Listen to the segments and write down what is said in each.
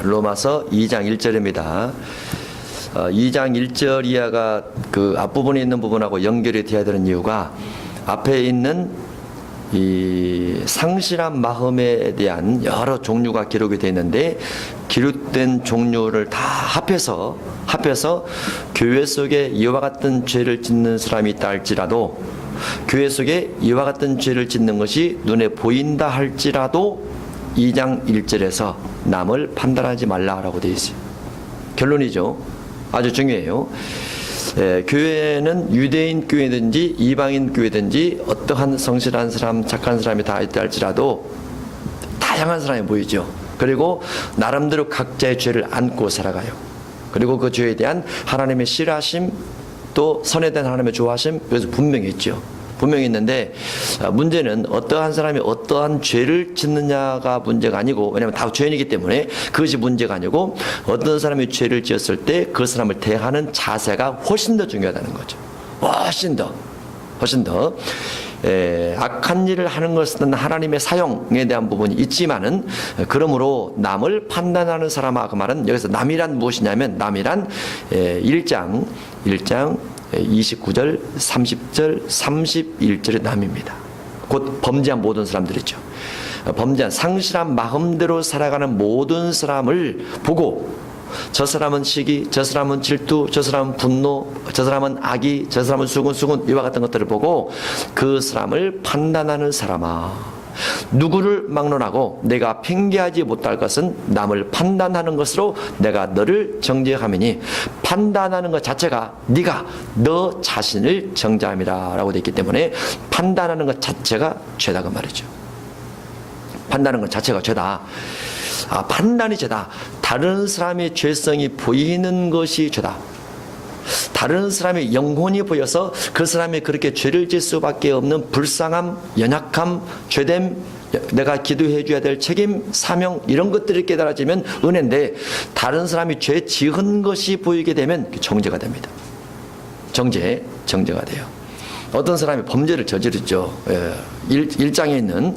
로마서 2장 1절입니다. 2장 1절 이하가 그 앞부분에 있는 부분하고 연결이 되어야 되는 이유가 앞에 있는 이 상실한 마음에 대한 여러 종류가 기록이 되어 있는데, 기록된 종류를 다 합해서 교회 속에 이와 같은 죄를 짓는 사람이 있다 할지라도, 교회 속에 이와 같은 죄를 짓는 것이 눈에 보인다 할지라도 2장 1절에서 남을 판단하지 말라라고 되어 있어요. 결론이죠. 아주 중요해요. 교회는 유대인 교회든지 이방인 교회든지 어떠한 성실한 사람, 착한 사람이 다 있다 할지라도 다양한 사람이 보이죠. 그리고 나름대로 각자의 죄를 안고 살아가요. 그리고 그 죄에 대한 하나님의 싫어하심, 또 선에 대한 하나님의 좋아하심, 그래서 분명히 있죠. 분명히 있는데, 문제는 어떠한 사람이 어떠한 죄를 짓느냐가 문제가 아니고, 왜냐하면 다 죄인이기 때문에 그것이 문제가 아니고, 어떤 사람이 죄를 지었을 때 그 사람을 대하는 자세가 훨씬 더 중요하다는 거죠. 훨씬 더 악한 일을 하는 것은 하나님의 사용에 대한 부분이 있지만은, 그러므로 남을 판단하는 사람아, 그 말은 여기서 남이란 무엇이냐면, 남이란 1장 29절, 30절, 31절의 남입니다. 곧 범죄한 모든 사람들이죠. 범죄한 상실한 마음대로 살아가는 모든 사람을 보고, 저 사람은 시기, 저 사람은 질투, 저 사람은 분노, 저 사람은 악의, 저 사람은 수군 이와 같은 것들을 보고 그 사람을 판단하는 사람아, 누구를 막론하고 내가 핑계하지 못할 것은 남을 판단하는 것으로 내가 너를 정죄함이니, 판단하는 것 자체가 네가 너 자신을 정죄함이라 라고 되어 있기 때문에 판단하는 것 자체가 죄다 그 말이죠. 판단하는 것 자체가 죄다. 판단이 죄다. 다른 사람의 죄성이 보이는 것이 죄다. 다른 사람의 영혼이 보여서 그 사람이 그렇게 죄를 질 수밖에 없는 불쌍함, 연약함, 죄됨, 내가 기도해 줘야 될 책임, 사명, 이런 것들이 깨달아지면 은혜인데, 다른 사람이 죄 지은 것이 보이게 되면 정죄가 됩니다. 정죄가 돼요. 어떤 사람이 범죄를 저지르죠. 1장에 있는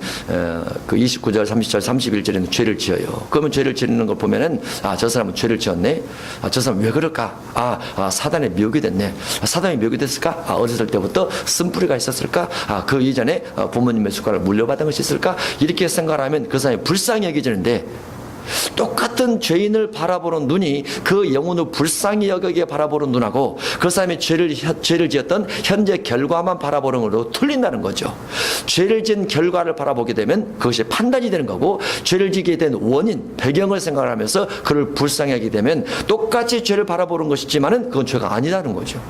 그 29절, 30절, 31절에는 죄를 지어요. 그러면 죄를 지르는 걸 보면은, 저 사람은 죄를 지었네. 저 사람은 왜 그럴까? 사단의 미혹이 됐네. 사단의 미혹이 됐을까? 어렸을 때부터 쓴뿌리가 있었을까? 그 이전에 부모님의 숟가락을 물려받은 것이 있을까? 이렇게 생각하면 그 사람이 불쌍히 여겨지는데, 똑같은 죄인을 바라보는 눈이 그 영혼을 불쌍히 여기게 바라보는 눈하고 그 사람이 죄를 지었던 현재 결과만 바라보는 것으로 틀린다는 거죠. 죄를 지은 결과를 바라보게 되면 그것이 판단이 되는 거고, 죄를 지게 된 원인, 배경을 생각을 하면서 그를 불쌍히 하게 되면 똑같이 죄를 바라보는 것이지만은 그건 죄가 아니라는 거죠.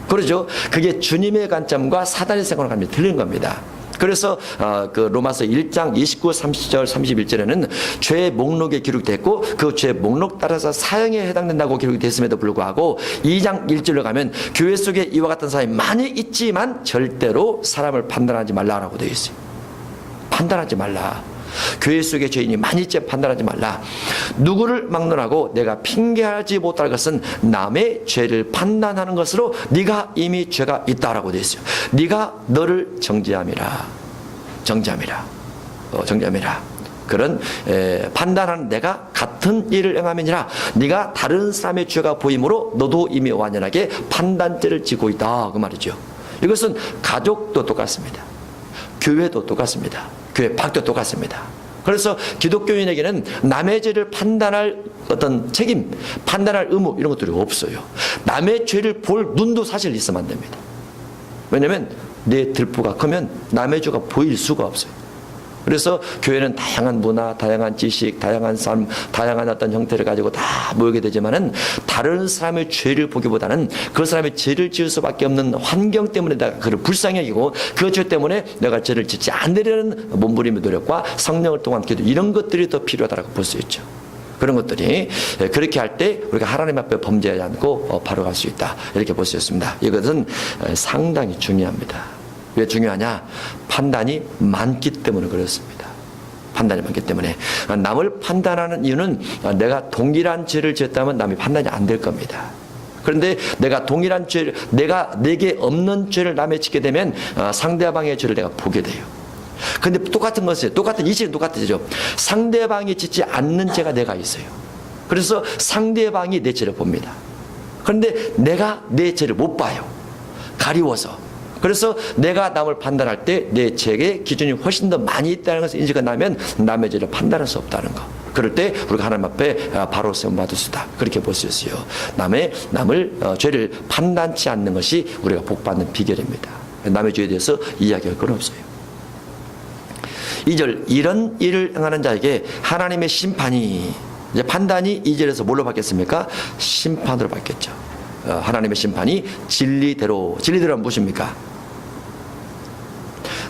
그러죠. 그게 주님의 관점과 사단의 생각을 하면 틀린 겁니다. 그래서 그 로마서 1장 29, 30절, 31절에는 죄의 목록에 기록됐고, 그 죄의 목록 따라서 사형에 해당된다고 기록이 됐음에도 불구하고 2장 1절로 가면 교회 속에 이와 같은 사람이 많이 있지만 절대로 사람을 판단하지 말라라고 되어 있어요. 판단하지 말라. 교회 속에 죄인이 많이 있지 판단하지 말라. 누구를 막론하고 내가 핑계하지 못할 것은 남의 죄를 판단하는 것으로 네가 이미 죄가 있다라고 되어 있어요. 네가 너를 정죄함이라. 그런 판단하는 내가 같은 일을 행함이니라. 네가 다른 사람의 죄가 보이므로 너도 이미 완연하게 판단죄를 지고 있다, 그 말이죠. 이것은 가족도 똑같습니다. 교회도 똑같습니다. 교회 밖도 똑같습니다. 그래서 기독교인에게는 남의 죄를 판단할 어떤 책임, 판단할 의무, 이런 것들이 없어요. 남의 죄를 볼 눈도 사실 있으면 안 됩니다. 왜냐하면 내 들보가 크면 남의 죄가 보일 수가 없어요. 그래서 교회는 다양한 문화, 다양한 지식, 다양한 삶, 다양한 어떤 형태를 가지고 다 모이게 되지만은, 다른 사람의 죄를 보기보다는 그 사람의 죄를 지을 수밖에 없는 환경 때문에 내가 그를 불쌍히 여기고, 그 죄 때문에 내가 죄를 짓지 않으려는 몸부림의 노력과 성령을 통한 기도, 이런 것들이 더 필요하다고 볼 수 있죠. 그런 것들이, 그렇게 할 때 우리가 하나님 앞에 범죄하지 않고 바로 갈 수 있다, 이렇게 볼 수 있습니다. 이것은 상당히 중요합니다. 왜 중요하냐? 판단이 많기 때문에 그렇습니다. 판단이 많기 때문에. 남을 판단하는 이유는 내가 동일한 죄를 지었다면 남이 판단이 안 될 겁니다. 그런데 내가 동일한 죄를, 내게 없는 죄를 남에 짓게 되면 상대방의 죄를 내가 보게 돼요. 근데 똑같은 것이에요. 똑같은 이치는 똑같죠. 상대방이 짓지 않는 죄가 내가 있어요. 그래서 상대방이 내 죄를 봅니다. 그런데 내가 내 죄를 못 봐요. 가리워서. 그래서 내가 남을 판단할 때 내 죄의 기준이 훨씬 더 많이 있다는 것을 인지가 나면 남의 죄를 판단할 수 없다는 거. 그럴 때 우리가 하나님 앞에 바로 세움 받을 수 있다. 그렇게 볼 수 있어요. 남을 죄를 판단치 않는 것이 우리가 복받는 비결입니다. 남의 죄에 대해서 이야기할 건 없어요. 2절, 이런 일을 행하는 자에게 하나님의 심판이, 이제 판단이 2절에서 뭘로 바뀌었습니까? 심판으로 바뀌었죠. 하나님의 심판이 진리대로는 무엇입니까?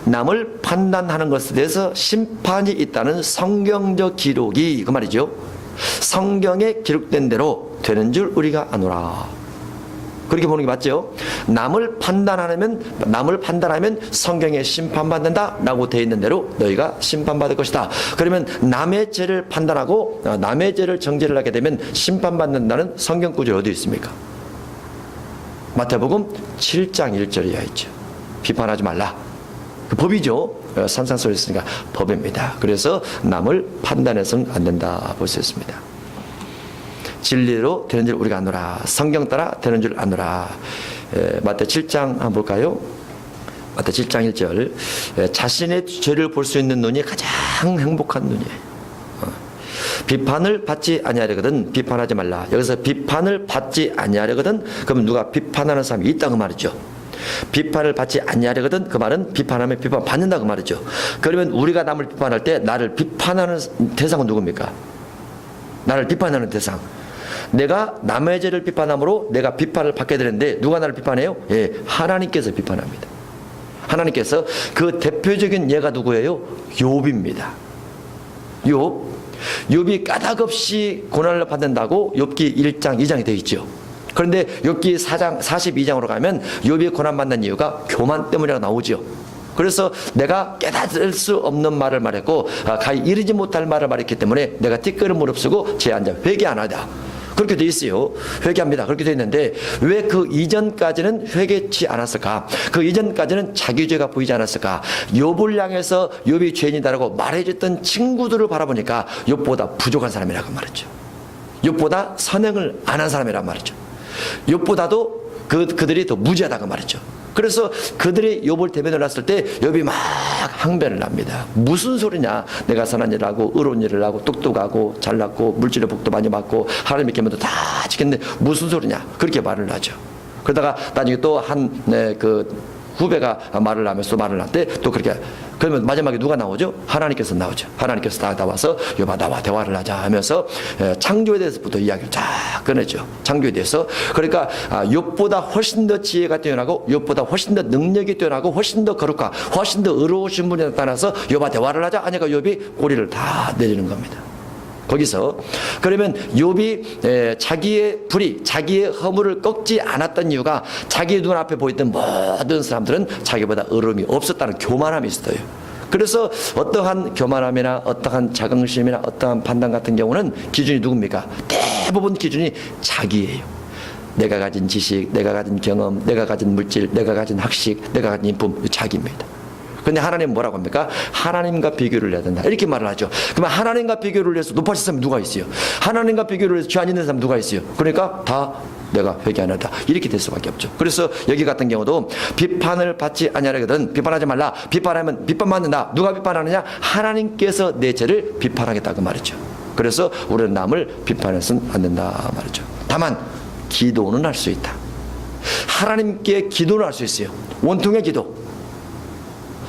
남을 판단하는 것에 대해서 심판이 있다는 성경적 기록이, 그 말이죠. 성경에 기록된 대로 되는 줄 우리가 아노라. 그렇게 보는 게 맞죠? 남을 판단하면 성경에 심판받는다 라고 되어 있는 대로 너희가 심판받을 것이다. 그러면 남의 죄를 판단하고 남의 죄를 정죄를 하게 되면 심판받는다는 성경 구절이 어디 있습니까? 마태복음 7장 1절이야 있죠. 비판하지 말라. 그 법이죠. 산상설에 있으니까 법입니다. 그래서 남을 판단해서는 안 된다 볼 수 있습니다. 진리로 되는 줄 우리가 아노라. 성경 따라 되는 줄 아노라. 마태 7장 한번 볼까요? 마태 7장 1절. 자신의 죄를 볼 수 있는 눈이 가장 행복한 눈이에요. 비판을 받지 아니하려거든 비판하지 말라. 여기서 비판을 받지 아니하려거든, 그러면 누가 비판하는 사람이 있다 그 말이죠. 비판을 받지 아니하려거든, 그 말은 비판하면 비판 받는다 그 말이죠. 그러면 우리가 남을 비판할 때 나를 비판하는 대상은 누굽니까? 나를 비판하는 대상. 내가 남의 죄를 비판함으로 내가 비판을 받게 되는데 누가 나를 비판해요? 예, 하나님께서 비판합니다. 하나님께서 그 대표적인 예가 누구예요? 욥입니다. 욥이 까닭없이 고난을 받는다고 욥기 1장 2장에 되어 있죠. 그런데 욥기 4장 42장으로 가면 욥이 고난받는 이유가 교만 때문이라고 나오죠. 그래서 내가 깨닫을 수 없는 말을 말했고 가히 이르지 못할 말을 말했기 때문에 내가 티끌을 무릅쓰고 제 앉아 회개 안 하다. 그렇게 돼 있어요. 회개합니다. 그렇게 돼 있는데 왜 그 이전까지는 회개치 않았을까? 그 이전까지는 자기 죄가 보이지 않았을까? 욥을 향해서 욥이 죄인이다라고 말해줬던 친구들을 바라보니까 욥보다 부족한 사람이라고 말했죠. 욥보다 선행을 안 한 사람이란 말이죠. 욥보다도 그들이 더 무지하다고 말했죠. 그래서 그들이 욥을 대면을 놨을 때 욥이 막 항변을 합니다. 무슨 소리냐? 내가 선한 일을 하고 의로운 일을 하고 똑똑하고 잘났고 물질의 복도 많이 받고 하나님의 계명도 다 지켰는데 무슨 소리냐? 그렇게 말을 하죠. 그러다가 나중에 또 그 후배가 말을 하면서 말을 할 때 또 그렇게, 그러면 마지막에 누가 나오죠? 하나님께서 나오죠. 하나님께서 다 나와서 욥아 나와 대화를 하자 하면서 창조에 대해서부터 이야기를 쫙 꺼내죠. 창조에 대해서. 그러니까 욥보다 훨씬 더 지혜가 뛰어나고 욥보다 훨씬 더 능력이 뛰어나고 훨씬 더 거룩하 훨씬 더 의로우신 분이 나타나서 욥아 대화를 하자 하니까 욥이 꼬리를 다 내리는 겁니다. 거기서 그러면 욥이 자기의 불의, 자기의 허물을 꺾지 않았던 이유가 자기 눈앞에 보였던 모든 사람들은 자기보다 의로움이 없었다는 교만함이 있어요. 그래서 어떠한 교만함이나 어떠한 자긍심이나 어떠한 판단 같은 경우는 기준이 누굽니까? 대부분 기준이 자기예요. 내가 가진 지식, 내가 가진 경험, 내가 가진 물질, 내가 가진 학식, 내가 가진 인품, 자기입니다. 근데 하나님은 뭐라고 합니까? 하나님과 비교를 해야 된다. 이렇게 말을 하죠. 그러면 하나님과 비교를 해서 높아질 사람이 누가 있어요? 하나님과 비교를 해서 죄 안 있는 사람 누가 있어요? 그러니까 다 내가 회개 안 한다. 이렇게 될 수밖에 없죠. 그래서 여기 같은 경우도 비판을 받지 아니하거든 비판하지 말라. 비판하면 비판받는다. 누가 비판하느냐? 하나님께서 내 죄를 비판하겠다 그 말이죠. 그래서 우리는 남을 비판해서는 안 된다 말이죠. 다만 기도는 할 수 있다. 하나님께 기도는 할 수 있어요. 원통의 기도.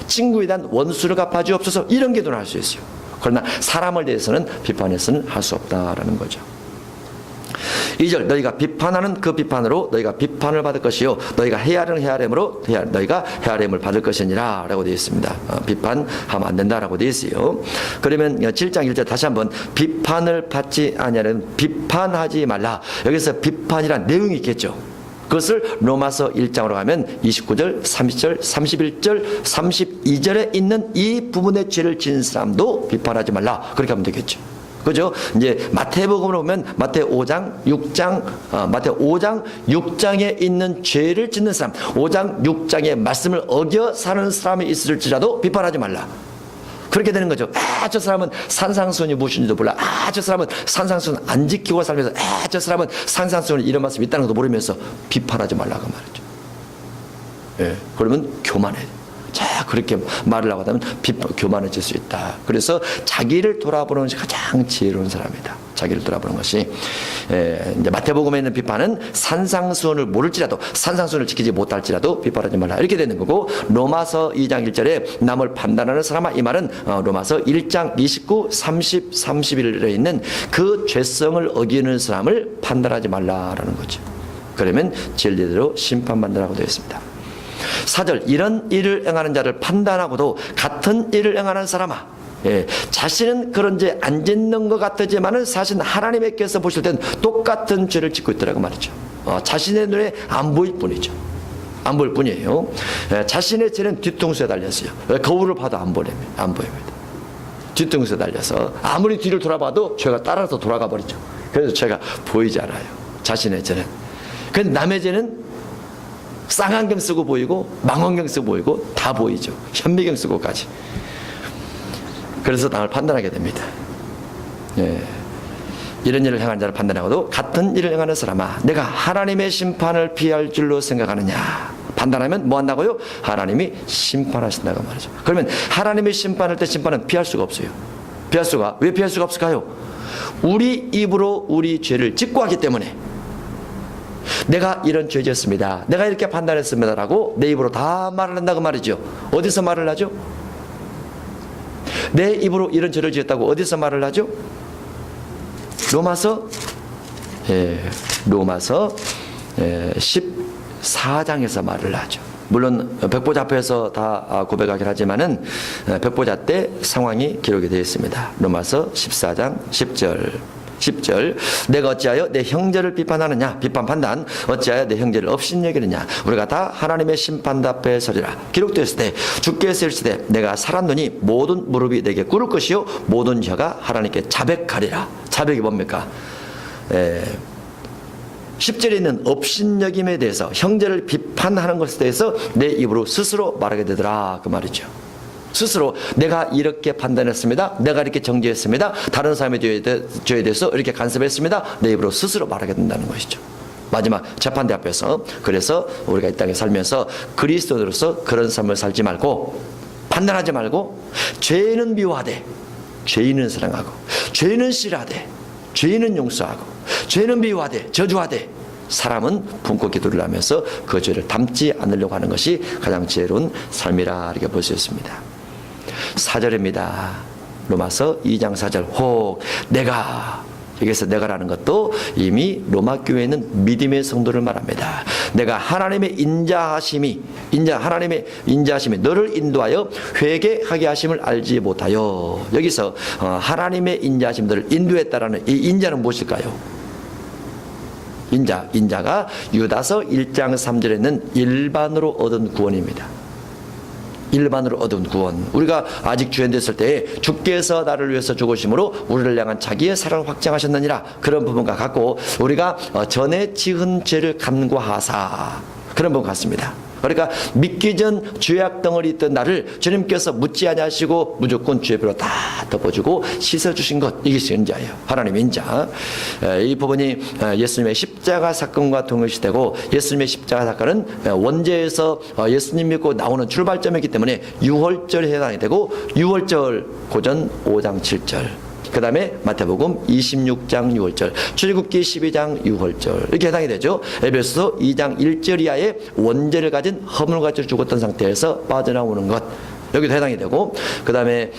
친구에 대한 원수를 갚아주옵소서, 이런 기도는 할 수 있어요. 그러나 사람을 대해서는 비판해서는 할 수 없다라는 거죠. 2절, 너희가 비판하는 그 비판으로 너희가 비판을 받을 것이요 너희가 헤아리는 헤아림으로 너희가 헤아림을 받을 것이니라 라고 되어 있습니다. 비판하면 안 된다라고 되어 있어요. 그러면 7장 1절 다시 한번 비판을 받지 아니하는 비판하지 말라. 여기서 비판이란 내용이 있겠죠. 그것을 로마서 1장으로 가면 29절, 30절, 31절, 32절에 있는 이 부분의 죄를 지은 사람도 비판하지 말라. 그렇게 하면 되겠죠. 그죠? 이제 마태복음으로 보면 마태 5장 6장에 있는 죄를 짓는 사람, 5장 6장의 말씀을 어겨 사는 사람이 있을지라도 비판하지 말라. 그렇게 되는 거죠. 저 사람은 산상수훈이 무엇인지도 몰라. 저 사람은 산상수훈 안 지키고 살면서 저 사람은 산상수훈 이런 말씀이 있다는 것도 모르면서 비판하지 말라고 말이죠. 예, 그러면 교만해. 자, 그렇게 말을 하고 하면 교만해질 수 있다. 그래서 자기를 돌아보는 것이 가장 지혜로운 사람이다. 자기를 돌아보는 것이. 이제 마태복음에 있는 비판은 산상수훈을 모를지라도, 산상수훈을 지키지 못할지라도 비판하지 말라. 이렇게 되는 거고, 로마서 2장 1절에 남을 판단하는 사람아, 이 말은 로마서 1장 29, 30, 31절에 있는 그 죄성을 어기는 사람을 판단하지 말라라는 거죠. 그러면 진리대로 심판받는다고 되어 있습니다. 4절, 이런 일을 행하는 자를 판단하고도 같은 일을 행하는 사람아, 자신은 그런 죄 안 짓는 것 같지만은 사실 하나님께서 보실 땐 똑같은 죄를 짓고 있더라고 말이죠. 자신의 눈에 안 보일 뿐이죠. 안 보일 뿐이에요. 자신의 죄는 뒤통수에 달렸어요. 거울을 봐도 안 보입니다. 뒤통수에 달려서 아무리 뒤를 돌아봐도 죄가 따라서 돌아가 버리죠. 그래서 죄가 보이지 않아요. 자신의 죄는. 근데 남의 죄는 쌍안경 쓰고 보이고 망원경 쓰고 보이고 다 보이죠. 현미경 쓰고까지. 그래서 남을 판단하게 됩니다. 이런 일을 행하는 자를 판단하고도 같은 일을 행하는 사람아, 내가 하나님의 심판을 피할 줄로 생각하느냐. 판단하면 뭐 한다고요? 하나님이 심판하신다고 말이죠. 그러면 하나님의 심판할 때 심판은 피할 수가 없어요. 왜 피할 수가 없을까요? 우리 입으로 우리 죄를 짓고 하기 때문에. 내가 이런 죄 지었습니다. 내가 이렇게 판단했습니다. 라고 내 입으로 다 말을 한다고 말이죠. 어디서 말을 하죠? 내 입으로 이런 죄를 지었다고 어디서 말을 하죠? 로마서 14장에서 말을 하죠. 물론 백보자 앞에서 다 고백하긴 하지만은 백보자 때 상황이 기록이 되어 있습니다. 로마서 14장 10절 내가 어찌하여 내 형제를 비판하느냐. 비판 판단. 어찌하여 내 형제를 업신여기느냐. 우리가 다 하나님의 심판대 앞에 서리라. 기록되었을 때 주께서 이르시되 내가 살았노니 모든 무릎이 내게 꿇을 것이요 모든 혀가 하나님께 자백하리라. 자백이 뭡니까? 10절에 있는 업신여김에 대해서, 형제를 비판하는 것에 대해서 내 입으로 스스로 말하게 되더라, 그 말이죠. 스스로 내가 이렇게 판단했습니다. 내가 이렇게 정죄했습니다. 다른 사람의 죄에 대해서 이렇게 간섭했습니다. 내 입으로 스스로 말하게 된다는 것이죠. 마지막 재판대 앞에서. 그래서 우리가 이 땅에 살면서 그리스도인으로서 그런 삶을 살지 말고, 판단하지 말고, 죄는 미워하되 죄인은 사랑하고, 죄는 싫어하되 죄인은 용서하고, 죄는 미워하되 저주하되 사람은 품고 기도를 하면서 그 죄를 담지 않으려고 하는 것이 가장 지혜로운 삶이라 이렇게 볼 수 있습니다. 4절입니다. 로마서 2장 4절. 혹 내가, 여기서 내가라는 것도 이미 로마 교회에 있는 믿음의 성도를 말합니다. 내가 하나님의 하나님의 인자하심이 너를 인도하여 회개하게 하심을 알지 못하여. 여기서 하나님의 인자하심이 너를 인도했다라는 이 인자는 무엇일까요? 인자가 유다서 1장 3절에 있는 일반으로 얻은 구원입니다. 일반으로 얻은 구원. 우리가 아직 주인 됐을 때 주께서 나를 위해서 죽으심으로 우리를 향한 자기의 사랑을 확증하셨느니라. 그런 부분과 같고, 우리가 전에 지은 죄를 간구하사, 그런 부분 같습니다. 그러니까 믿기 전 죄악 덩어리 있던 나를 주님께서 묻지 아니하시고 무조건 죄배로 다 덮어주고 씻어주신 것, 이것이 인자예요. 하나님의 인자. 이 부분이 예수님의 십자가 사건과 동일시되고, 예수님의 십자가 사건은 원죄에서 예수님 믿고 나오는 출발점이기 때문에 6월절에 해당이 되고, 6월절 고전 5장 7절, 그 다음에 마태복음 26장 6월절, 출애굽기 12장 6월절, 이렇게 해당이 되죠. 에베소서 2장 1절 이하의 원죄를 가진 허물을 가지고 죽었던 상태에서 빠져나오는 것, 여기도 해당이 되고, 그 다음에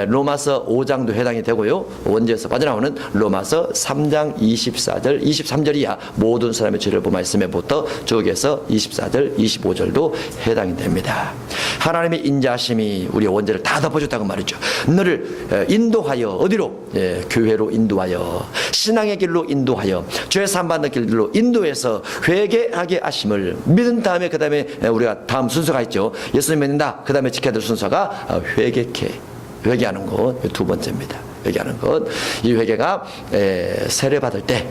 로마서 5장도 해당이 되고요. 원죄에서 빠져나오는 로마서 3장 24절, 23절 이하 모든 사람의 죄를 범하였음에부터 저기에서 24절, 25절도 해당이 됩니다. 하나님의 인자하심이 우리의 원죄를 다 덮어줬다고 말이죠. 너를 인도하여 어디로? 교회로 인도하여, 신앙의 길로 인도하여, 죄 사함받는 길로 인도해서 회개하게 하심을 믿은 다음에, 그 다음에 우리가 다음 순서가 있죠. 예수님 믿는다. 그 다음에 지켜야 될 순서가 회개하는 것, 두 번째입니다. 얘기하는 것. 이 회개가 세례 받을 때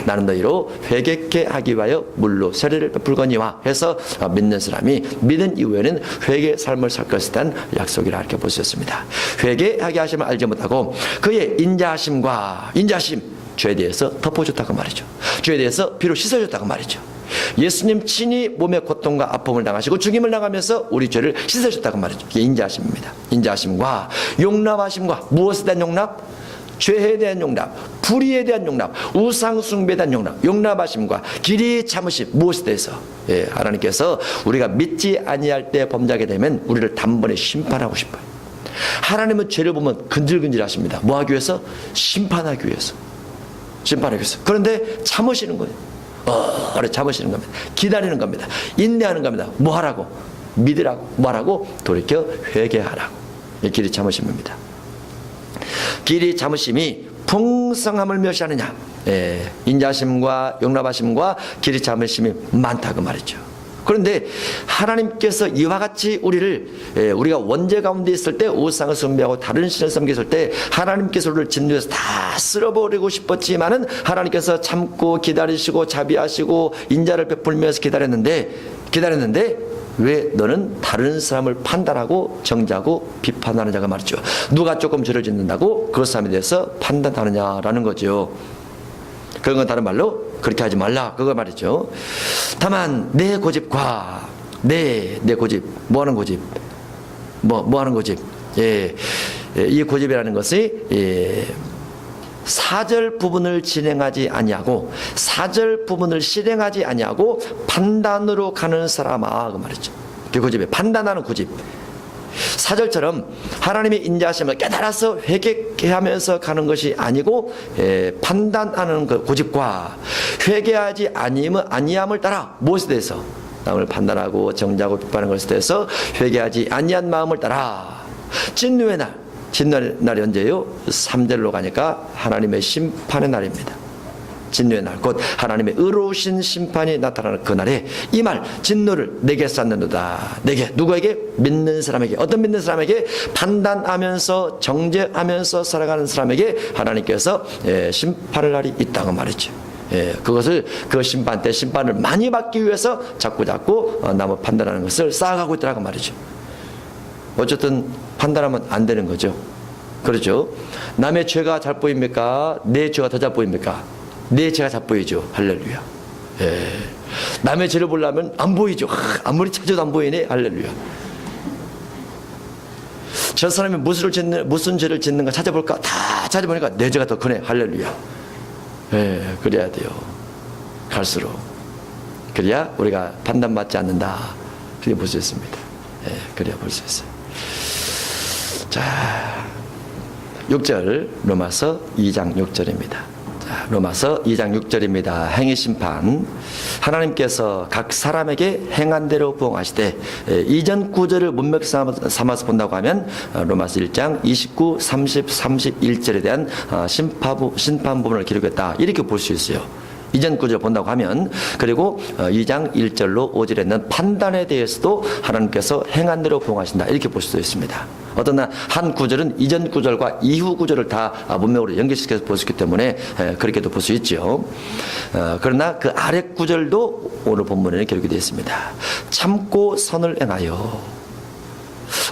나는 너희로 회개케 하기 위하여 물로 세례를 베풀거니와 해서 믿는 사람이 믿은 이후에는 회개 삶을 살 것에 대한 약속이라 이렇게 볼 수 있습니다. 회개하게 하심을 알지 못하고 그의 인자하심과 인자하심, 죄에 대해서 덮어줬다고 말이죠. 죄에 대해서 피로 씻어줬다고 말이죠. 예수님 친히 몸의 고통과 아픔을 당하시고 죽임을 당하면서 우리 죄를 씻어줬다고 말이죠. 이게 인자하심입니다. 인자하심과 용납하심과 무엇에 대한 용납? 죄에 대한 용납, 불의에 대한 용납, 우상 숭배에 대한 용납하심과 길이 참으심, 무엇에 대해서? 하나님께서 우리가 믿지 아니할 때 범죄하게 되면 우리를 단번에 심판하고 싶어요. 하나님은 죄를 보면 근질근질하십니다. 뭐 하기 위해서? 심판하기 위해서. 심판하기 위해서. 그런데 참으시는 거예요. 오래 참으시는 겁니다. 기다리는 겁니다. 인내하는 겁니다. 뭐 하라고? 믿으라고. 뭐 하라고? 돌이켜 회개하라고. 이 길이 참으심입니다. 길이 참으심이 풍성함을 묘시하느냐? 인자심과 용납하심과 길이 참으심이 많다고 말이죠. 그런데 하나님께서 이와 같이 우리가 원죄 가운데 있을 때 우상을 숭배하고 다른 신을 섬겼을 때 하나님께서 우리를 진노해서 다 쓸어버리고 싶었지만은 하나님께서 참고 기다리시고 자비하시고 인자를 베풀면서 기다렸는데 왜 너는 다른 사람을 판단하고 정죄하고 비판하는 자가 말이죠. 누가 조금 죄를 짓는다고 그 사람에 대해서 판단하느냐라는 거죠. 그런 건 다른 말로 그렇게 하지 말라 그거 말이죠. 다만 내 고집과 내 고집, 뭐 하는 고집, 뭐 하는 고집, 이 고집이라는 것이 사절 부분을 진행하지 아니하고 사절 부분을 실행하지 아니하고 판단으로 가는 사람아 그 말이죠. 그 고집에 판단하는 고집. 사절처럼 하나님의 인자하심을 깨달아서 회개하면서 가는 것이 아니고 판단하는 그 고집과 회개하지 아니함을 따라 무엇에 대해서 남을 판단하고 정죄하고 비판하는 것에 대해서 회개하지 아니한 마음을 따라 진노의 날이 언제예요? 3절로 가니까 하나님의 심판의 날입니다. 진노의 날, 곧 하나님의 의로우신 심판이 나타나는 그 날에 이 말 진노를 내게 쌓는도다. 내게, 누구에게? 믿는 사람에게. 어떤 믿는 사람에게? 판단하면서 정죄하면서 살아가는 사람에게 하나님께서 심판할 날이 있다고 말이죠. 그것을 그 심판 때 심판을 많이 받기 위해서 자꾸 남을 판단하는 것을 쌓아가고 있더라고 말이죠. 어쨌든 판단하면 안 되는 거죠. 그렇죠? 남의 죄가 잘 보입니까? 내 죄가 더 잘 보입니까? 내 죄가 잘 보이죠. 할렐루야. 남의 죄를 보려면 안 보이죠. 아무리 찾아도 안 보이네. 할렐루야. 저 사람이 무슨 죄를 짓는가 찾아볼까? 다 찾아보니까 내 죄가 더 크네. 할렐루야. 그래야 돼요. 갈수록. 그래야 우리가 판단받지 않는다. 그렇게 볼 수 있습니다. 그래야 볼 수 있어요. 자, 6절 로마서 2장 6절입니다. 로마서 2장 6절입니다. 행위심판. 하나님께서 각 사람에게 행한 대로 부응하시되 이전 구절을 문맥 삼아서 본다고 하면 로마서 1장 29, 30, 31절에 대한 심판 부분을 기록했다. 이렇게 볼 수 있어요. 이전 구절을 본다고 하면. 그리고 2장 1절로 5절에는 판단에 대해서도 하나님께서 행한 대로 부응하신다. 이렇게 볼 수도 있습니다. 어떤 한 구절은 이전 구절과 이후 구절을 다 문맥으로 연결시켜서 볼 수 있기 때문에 그렇게도 볼 수 있죠. 그러나 그 아래 구절도 오늘 본문에 기록이 되어 있습니다. 참고 선을 행하여.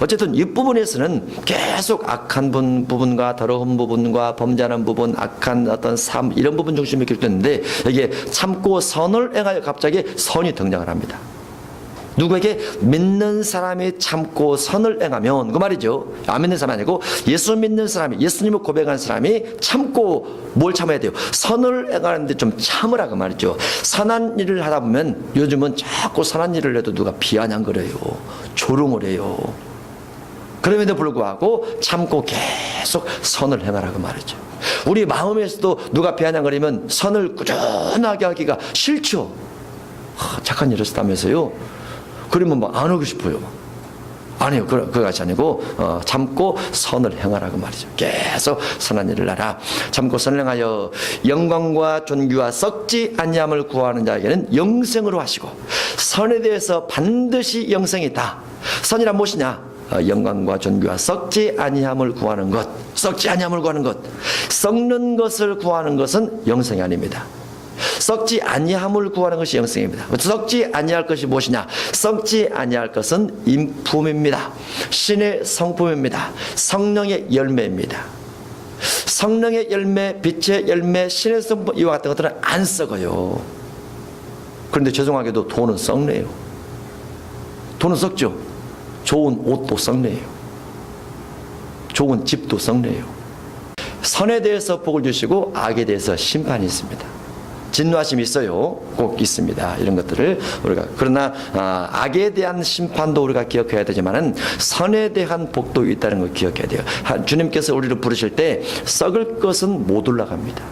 어쨌든 이 부분에서는 계속 악한 부분과 더러운 부분과 범죄하는 부분, 악한 어떤 삶 이런 부분 중심이 기록됐는데 여기에 참고 선을 행하여 갑자기 선이 등장을 합니다. 누구에게? 믿는 사람이 참고 선을 행하면 그 말이죠. 안 믿는 사람이 아니고 예수 믿는 사람이, 예수님을 고백하는 사람이 참고 뭘 참아야 돼요? 선을 행하는데 좀 참으라 그 말이죠. 선한 일을 하다 보면 요즘은 자꾸 선한 일을 해도 누가 비아냥거려요. 조롱을 해요. 그럼에도 불구하고 참고 계속 선을 행하라고 말이죠. 우리 마음에서도 누가 비아냥거리면 선을 꾸준하게 하기가 싫죠. 착한 일을 했다면서요. 그러면 뭐 안 하고 싶어요. 아니요, 그것이 아니고 참고 선을 행하라고 말이죠. 계속 선한 일을 하라. 참고 선을 행하여 영광과 존귀와 썩지 아니함을 구하는 자에게는 영생으로 하시고 선에 대해서 반드시 영생이 있다. 선이란 무엇이냐? 영광과 존귀와 썩지 아니함을 구하는 것, 썩지 아니함을 구하는 것, 썩는 것을 구하는 것은 영생이 아닙니다. 썩지 아니함을 구하는 것이 영생입니다. 썩지 아니할 것이 무엇이냐? 썩지 아니할 것은 인품입니다. 신의 성품입니다. 성령의 열매입니다. 성령의 열매, 빛의 열매, 신의 성품 이와 같은 것들은 안 썩어요. 그런데 죄송하게도 돈은 썩네요. 돈은 썩죠. 좋은 옷도 썩네요. 좋은 집도 썩네요. 선에 대해서 복을 주시고 악에 대해서 심판이 있습니다. 진노하심이 있어요. 꼭 있습니다. 이런 것들을 우리가, 그러나 악에 대한 심판도 우리가 기억해야 되지만은 선에 대한 복도 있다는 걸 기억해야 돼요. 주님께서 우리를 부르실 때 썩을 것은 못 올라갑니다.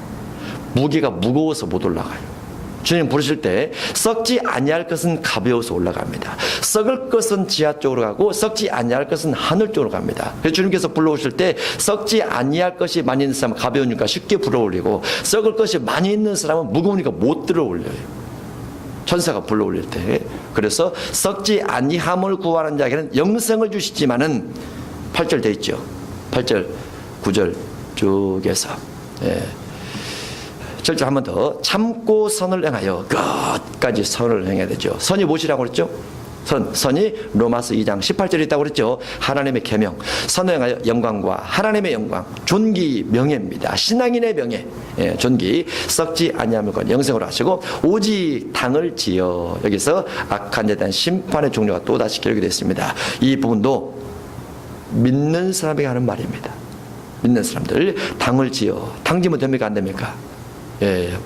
무게가 무거워서 못 올라가요. 주님 부르실 때 썩지 아니할 것은 가벼워서 올라갑니다. 썩을 것은 지하 쪽으로 가고 썩지 아니할 것은 하늘 쪽으로 갑니다. 그래서 주님께서 불러오실 때 썩지 아니할 것이 많이 있는 사람은 가벼우니까 쉽게 불러올리고, 썩을 것이 많이 있는 사람은 무거우니까 못 들어올려요. 천사가 불러올릴 때. 그래서 썩지 아니함을 구하는 자에게는 영생을 주시지만은 8절 돼 있죠. 8절 9절 쪽에서 7절 한 번 더, 참고 선을 행하여 끝까지 선을 행해야 되죠. 선이 무엇이라고 그랬죠? 선이 로마서 2장 18절에 있다고 그랬죠. 하나님의 계명, 선을 행하여 영광과 하나님의 영광, 존귀, 명예입니다. 신앙인의 명예, 존귀, 썩지 아니함을 건 영생으로 하시고, 오직 당을 지어, 여기서 악한 자에 대한 심판의 종료가 또다시 기록이 됐습니다. 이 부분도 믿는 사람에게 하는 말입니다. 믿는 사람들, 당을 지어. 당지면 됩니까? 안 됩니까?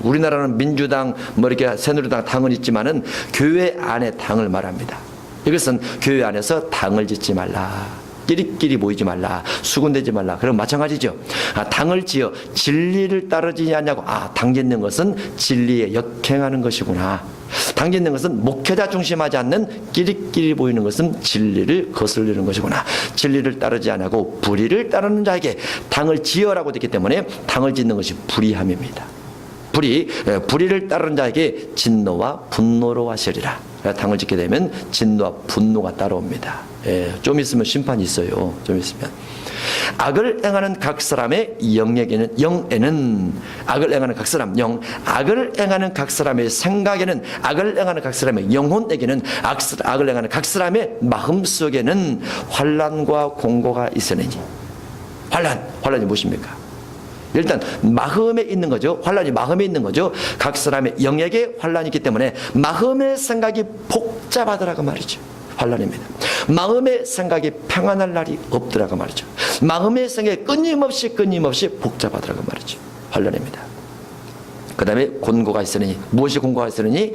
우리나라는 민주당, 이렇게 새누리당 당은 있지만은 교회 안에 당을 말합니다. 이것은 교회 안에서 당을 짓지 말라, 끼리끼리 모이지 말라, 수군대지 말라. 그럼 마찬가지죠. 당을 지어 진리를 따르지 않냐고. 당 짓는 것은 진리에 역행하는 것이구나. 당 짓는 것은 목회자 중심하지 않는 끼리끼리 보이는 것은 진리를 거슬리는 것이구나. 진리를 따르지 않고 불의를 따르는 자에게 당을 지어라고 됐기 때문에 당을 짓는 것이 불의함입니다. 불의를 따르는 자에게 진노와 분노로 하시리라. 당을 짓게 되면 진노와 분노가 따라옵니다. 좀 있으면 심판이 있어요. 좀 있으면. 악을 행하는 각 사람의 영에는 악을 행하는 각 사람 영, 악을 행하는 각 사람의 생각에는, 악을 행하는 각 사람의 영혼에게는, 악을 행하는 각 사람의 마음속에는 환난과 공고가 있으니. 환난이 무엇입니까? 일단 마음에 있는 거죠. 환난이 마음에 있는 거죠. 각 사람의 영에게 환난이 있기 때문에 마음의 생각이 복잡하더라고 말이죠. 환난입니다. 마음의 생각이 평안할 날이 없더라고 말이죠. 마음의 생각이 끊임없이 복잡하더라고 말이죠. 환난입니다. 그 다음에 곤고가 있으니, 무엇이 곤고가 있으니?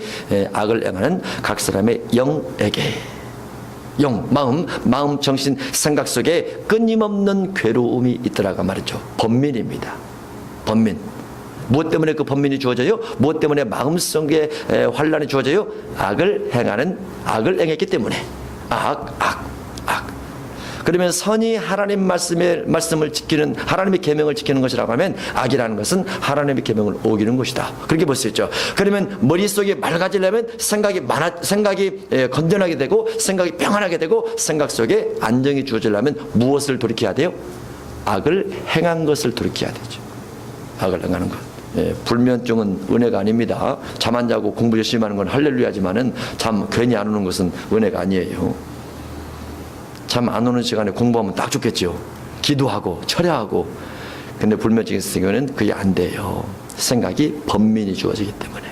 악을 행하는 각 사람의 영에게. 마음, 정신, 생각 속에 끊임없는 괴로움이 있더라고 말이죠. 번민입니다. 번민. 무엇 때문에 그 번민이 주어져요? 무엇 때문에 마음속에 환난이 주어져요? 악을 행했기 때문에. 악. 그러면 선이 하나님 말씀을 지키는, 하나님의 계명을 지키는 것이라고 하면, 악이라는 것은 하나님의 계명을 어기는 것이다. 그렇게 볼 수 있죠. 그러면 머릿속이 맑아지려면 생각이 건전하게 되고, 생각이 평안하게 되고, 생각 속에 안정이 주어지려면 무엇을 돌이켜야 돼요? 악을 행한 것을 돌이켜야 되죠. 악을 행하는 것. 불면증은 은혜가 아닙니다. 잠 안 자고 공부 열심히 하는 건 할렐루야지만은 잠 괜히 안 오는 것은 은혜가 아니에요. 잠 안 오는 시간에 공부하면 딱 좋겠죠. 기도하고 철야하고. 근데 불면증이 있을 경우는 그게 안 돼요. 생각이 번민이 주어지기 때문에.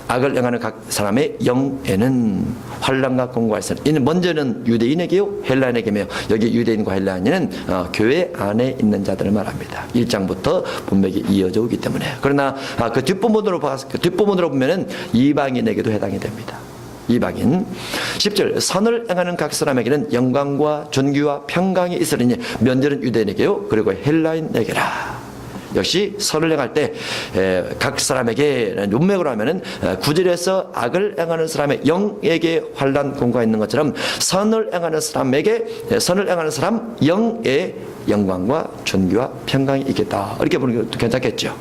악을 행하는 각 사람의 영에는 환난과 공고가 있으니. 이는 먼저는 유대인에게요, 헬라인에게며, 여기 유대인과 헬라인은 교회 안에 있는 자들을 말합니다. 1장부터 문맥이 이어져 오기 때문에. 그러나 그 뒷부분으로 보면은 이방인에게도 해당이 됩니다. 이방인. 10절, 선을 행하는 각 사람에게는 영광과 존귀와 평강이 있으리니, 먼저는 유대인에게요, 그리고 헬라인에게라. 역시 선을 행할 때 각 사람에게, 문맥으로 하면은 9절에서 악을 행하는 사람의 영에게 환난 공고가 있는 것처럼, 선을 행하는 사람 영에 영광과 존귀와 평강이 있겠다. 이렇게 보는 것도 괜찮겠죠.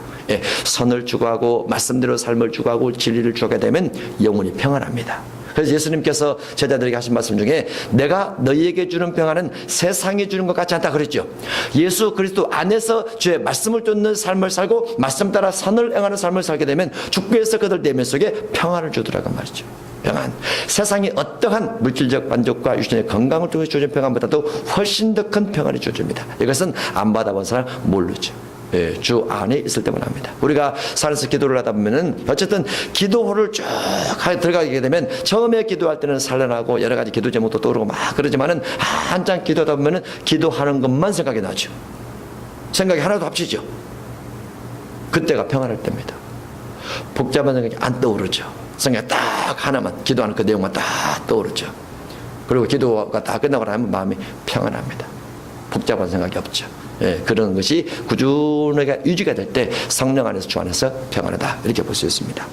선을 추구하고 말씀대로 삶을 추구하고 진리를 추구하게 되면 영혼이 평안합니다. 그래서 예수님께서 제자들에게 하신 말씀 중에 내가 너희에게 주는 평안은 세상이 주는 것 같지 않다 그랬죠. 예수 그리스도 안에서 주의 말씀을 쫓는 삶을 살고 말씀 따라 선을 행하는 삶을 살게 되면 주께서 그들 내면 속에 평안을 주더라고 말이죠. 평안. 세상이 어떠한 물질적 만족과 유신의 건강을 통해 주어진 평안보다도 훨씬 더 큰 평안이 주어집니다. 이것은 안 받아본 사람 모르죠. 예, 주 안에 있을 때만 합니다. 우리가 산에서 기도를 하다 보면은 어쨌든 기도를 쭉 들어가게 되면 처음에 기도할 때는 산란하고 여러 가지 기도 제목도 떠오르고 막 그러지만은 한참 기도하다 보면은 기도하는 것만 생각이 나죠. 생각이 하나도 합치죠. 그때가 평안할 때입니다. 복잡한 생각이 안 떠오르죠. 생각이 딱 하나만, 기도하는 그 내용만 딱 떠오르죠. 그리고 기도가 다 끝나고 나면 마음이 평안합니다. 복잡한 생각이 없죠. 예, 그런 것이 꾸준하게 유지가 될 때 성령 안에서 주 안에서 평안하다 이렇게 볼 수 있습니다.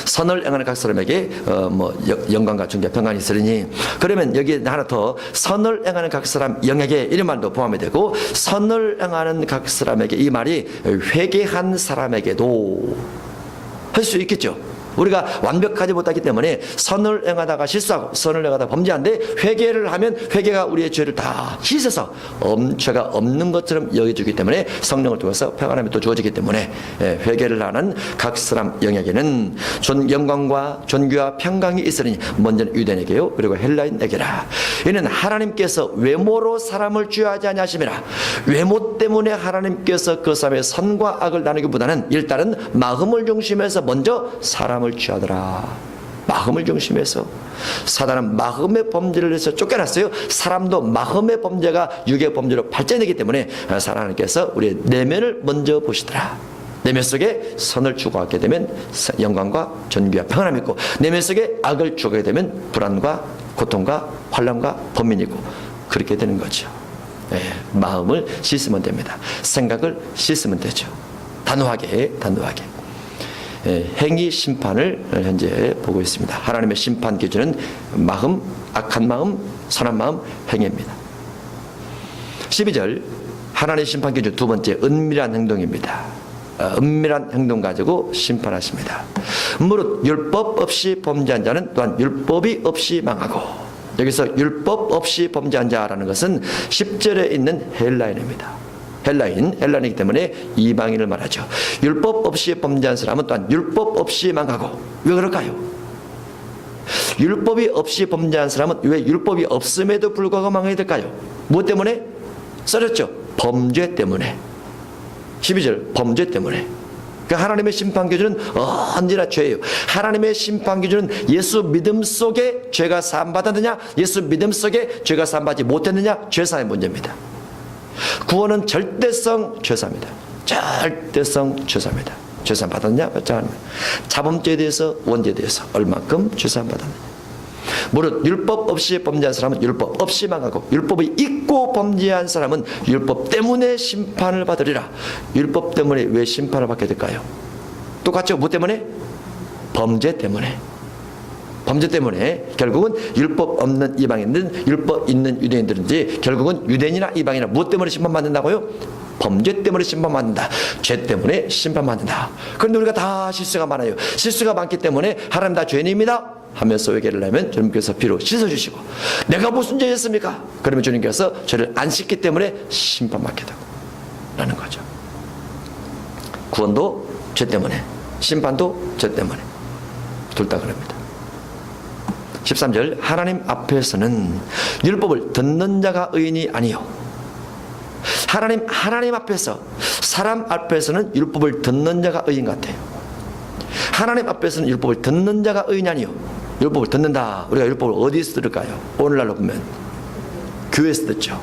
선을 행하는 각 사람에게 영광과 존귀와 평안이 있으리니, 그러면 여기에 하나 더 선을 행하는 각 사람 영에게 이런 말도 포함이 되고, 선을 행하는 각 사람에게, 이 말이 회개한 사람에게도 할 수 있겠죠. 우리가 완벽하지 못하기 때문에 선을 행하다가 실수하고 선을 행하다가 범죄한데 회개를 하면 회개가 우리의 죄를 다 씻어서 죄가 없는 것처럼 여겨주기 때문에 성령을 통해서 평안함이 또 주어지기 때문에 회개를 하는 각 사람 영에게는 영광과 존귀와 평강이 있으니 먼저는 유대인에게요 그리고 헬라인에게라. 이는 하나님께서 외모로 사람을 주의하지 아니하심이라. 외모 때문에 하나님께서 그 사람의 선과 악을 나누기보다는 일단은 마음을 중심해서 먼저 사람을 취하더라. 마음을 중심해서. 사단은 마음의 범죄를 해서 쫓겨났어요. 사람도 마음의 범죄가 육의 범죄로 발전되기 때문에 하나님께서 우리의 내면을 먼저 보시더라. 내면 속에 선을 추구하게 되면 영광과 존귀와 평안함이 있고, 내면 속에 악을 추구하게 되면 불안과 고통과 환난과 범민이 있고, 그렇게 되는 거죠. 마음을 씻으면 됩니다. 생각을 씻으면 되죠. 단호하게. 행위 심판을 현재 보고 있습니다. 하나님의 심판 기준은 마음, 악한 마음, 선한 마음, 행위입니다. 12절 하나님의 심판 기준 두 번째, 은밀한 행동입니다. 은밀한 행동 가지고 심판하십니다. 무릇 율법 없이 범죄한 자는 또한 율법이 없이 망하고, 여기서 율법 없이 범죄한 자라는 것은 10절에 있는 헬라인입니다. 헬라인이기 때문에 이방인을 말하죠. 율법 없이 범죄한 사람은 또한 율법 없이 망하고. 왜 그럴까요? 율법이 없이 범죄한 사람은 왜 율법이 없음에도 불구하고 망해야 될까요? 무엇 때문에? 써졌죠. 범죄 때문에. 12절 범죄 때문에. 그러니까 하나님의 심판 기준은 언제나 죄예요. 하나님의 심판 기준은 예수 믿음 속에 죄가 사함받았느냐, 예수 믿음 속에 죄가 사함받지 못했느냐, 죄사의 문제입니다. 구원은 절대성 죄사입니다. 절대성 죄사입니다. 죄사함 받았느냐 받지 않느냐, 자범죄에 대해서 원죄에 대해서 얼만큼 죄사함 받았느냐. 무릇 율법 없이 범죄한 사람은 율법 없이 망하고, 율법이 있고 범죄한 사람은 율법 때문에 심판을 받으리라. 율법 때문에 왜 심판을 받게 될까요? 똑같죠. 뭐 때문에? 범죄 때문에. 범죄 때문에 결국은 율법 없는 이방인들은 율법 있는 유대인들인지 결국은 유대인이나 이방인이나 무엇 때문에 심판받는다고요? 범죄 때문에 심판받는다. 죄 때문에 심판받는다. 그런데 우리가 다 실수가 많아요. 실수가 많기 때문에 하나님 다 죄인입니다 하면서 회개를 하면 주님께서 피로 씻어주시고, 내가 무슨 죄였습니까? 그러면 주님께서 죄를 안 씻기 때문에 심판받게 되고 라는 거죠. 구원도 죄 때문에, 심판도 죄 때문에, 둘 다 그럽니다. 13절 하나님 앞에서는 율법을 듣는 자가 의인이 아니요. 하나님 앞에서, 사람 앞에서는 율법을 듣는 자가 의인 같아요. 하나님 앞에서는 율법을 듣는 자가 의인이 아니요. 율법을 듣는다. 우리가 율법을 어디서 들을까요? 오늘날로 보면 교회에서 듣죠.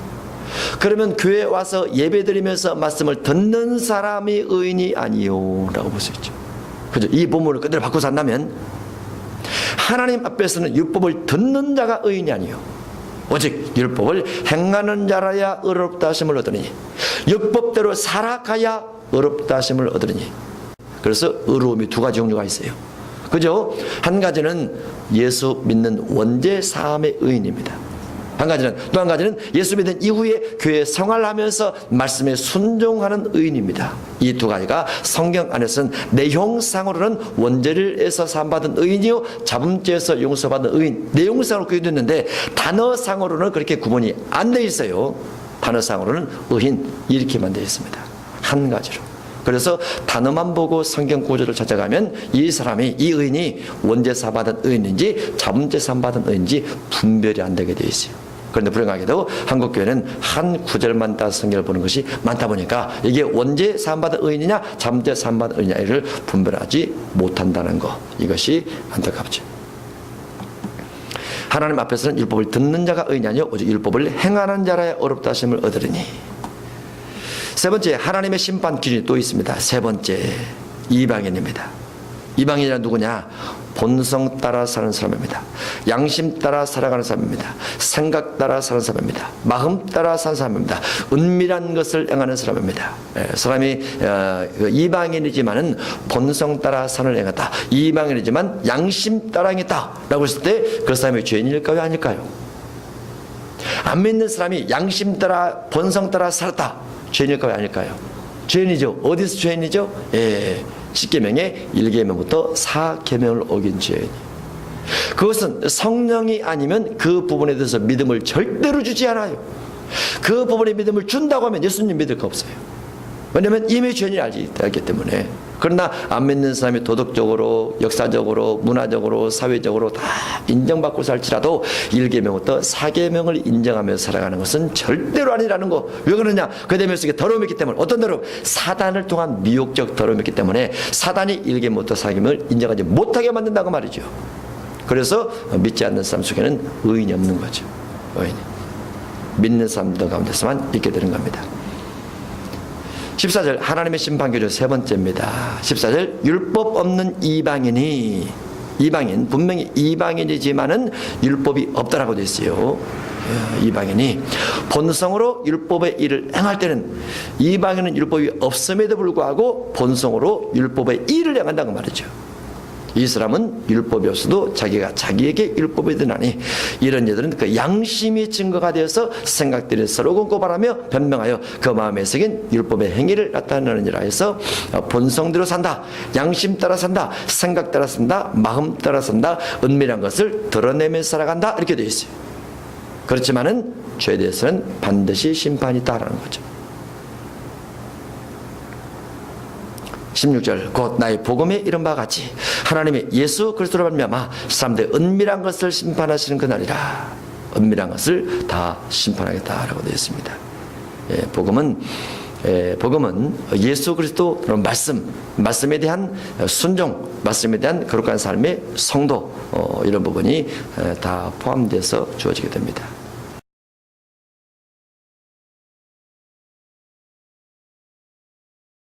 그러면 교회에 와서 예배드리면서 말씀을 듣는 사람이 의인이 아니요 라고 볼 수 있죠. 그죠? 이 본문을 그대로 바꿔서 한다면 하나님 앞에서는 율법을 듣는 자가 의인이 아니요 오직 율법을 행하는 자라야 의롭다 하심을 얻으니, 율법대로 살아가야 의롭다 하심을 얻으니. 그래서 의로움이 두 가지 종류가 있어요. 그죠? 한 가지는 예수 믿는 원죄 사함의 의인입니다. 또 한 가지는 예수 믿은 이후에 교회 생활을 하면서 말씀에 순종하는 의인입니다. 이 두 가지가 성경 안에서는 내용상으로는 원죄를에서 사함받은 의인이요 잡음죄에서 용서받은 의인, 내용상으로 그게 됐는데 단어상으로는 그렇게 구분이 안 돼 있어요. 단어상으로는 의인 이렇게만 되어 있습니다. 한 가지로. 그래서 단어만 보고 성경 구조를 찾아가면 이 사람이, 이 의인이 원죄 사함받은 의인인지 잡음죄 사함받은 의인인지 분별이 안 되게 되어 있어요. 그런데 불행하게도 한국교회는 한 구절만 따서 성경을 보는 것이 많다 보니까 이게 원죄 사함받은 의인이냐 잡음죄 사함받은 의인이냐를 분별하지 못한다는 것, 이것이 안타깝죠. 하나님 앞에서는 율법을 듣는 자가 의인이 아니요 오직 율법을 행하는 자라야 어렵다 하심을 얻으리니. 세 번째, 하나님의 심판 기준이 또 있습니다. 세 번째, 이방인입니다. 이방인이란 누구냐? 본성 따라 사는 사람입니다. 양심 따라 살아가는 사람입니다. 생각 따라 사는 사람입니다. 마음 따라 사는 사람입니다. 은밀한 것을 행하는 사람입니다. 사람이 이방인이지만은 본성 따라 사는 행했다. 이방인이지만 양심 따라 행했다 라고 했을 때 그 사람이 죄인일까요? 아닐까요? 안 믿는 사람이 양심 따라 본성 따라 살았다. 죄인일까요? 아닐까요? 죄인이죠. 어디서 죄인이죠? 예. 10계명의 1계명부터 4계명을 어긴 죄인. 그것은 성령이 아니면 그 부분에 대해서 믿음을 절대로 주지 않아요. 그 부분에 믿음을 준다고 하면 예수님 믿을 거 없어요. 왜냐하면 이미 죄인이 알기 때문에. 그러나 안 믿는 사람이 도덕적으로, 역사적으로, 문화적으로, 사회적으로 다 인정받고 살지라도 1계명부터 4계명을 인정하며 살아가는 것은 절대로 아니라는 거. 왜 그러냐? 그 대면 속에 더러움이 있기 때문에. 어떤 더러움? 사단을 통한 미혹적 더러움이 있기 때문에 사단이 1계명부터 4계명을 인정하지 못하게 만든다고 말이죠. 그래서 믿지 않는 사람 속에는 의인이 없는 거죠. 의인이. 믿는 사람들 가운데서만 있게 되는 겁니다. 14절, 하나님의 심판교조 세 번째입니다. 14절, 율법 없는 이방인이, 이방인, 분명히 이방인이지만은 율법이 없다라고 되어 있어요. 이방인이 본성으로 율법의 일을 행할 때는, 이방인은 율법이 없음에도 불구하고 본성으로 율법의 일을 행한다고 말이죠. 이 사람은 율법이 없어도 자기가 자기에게 율법이 되나니, 이런 이들은 그 양심이 증거가 되어서 생각들이 서로 고발하며 변명하여 그 마음에 새긴 율법의 행위를 나타내느니라 해서 본성대로 산다, 양심 따라 산다, 생각 따라 산다, 마음 따라 산다, 은밀한 것을 드러내며 살아간다, 이렇게 되어 있어요. 그렇지만은 죄에 대해서는 반드시 심판이 있다라는 거죠. 16절, 곧 나의 복음에 이른 바와 같이 하나님의 예수 그리스도로 말미암아 사람들의 은밀한 것을 심판하시는 그날이라. 은밀한 것을 다 심판하겠다라고 되어 있습니다. 복음은 예수 그리스도 말씀에 대한 순종, 말씀에 대한 거룩한 삶의 성도, 이런 부분이 다 포함돼서 주어지게 됩니다.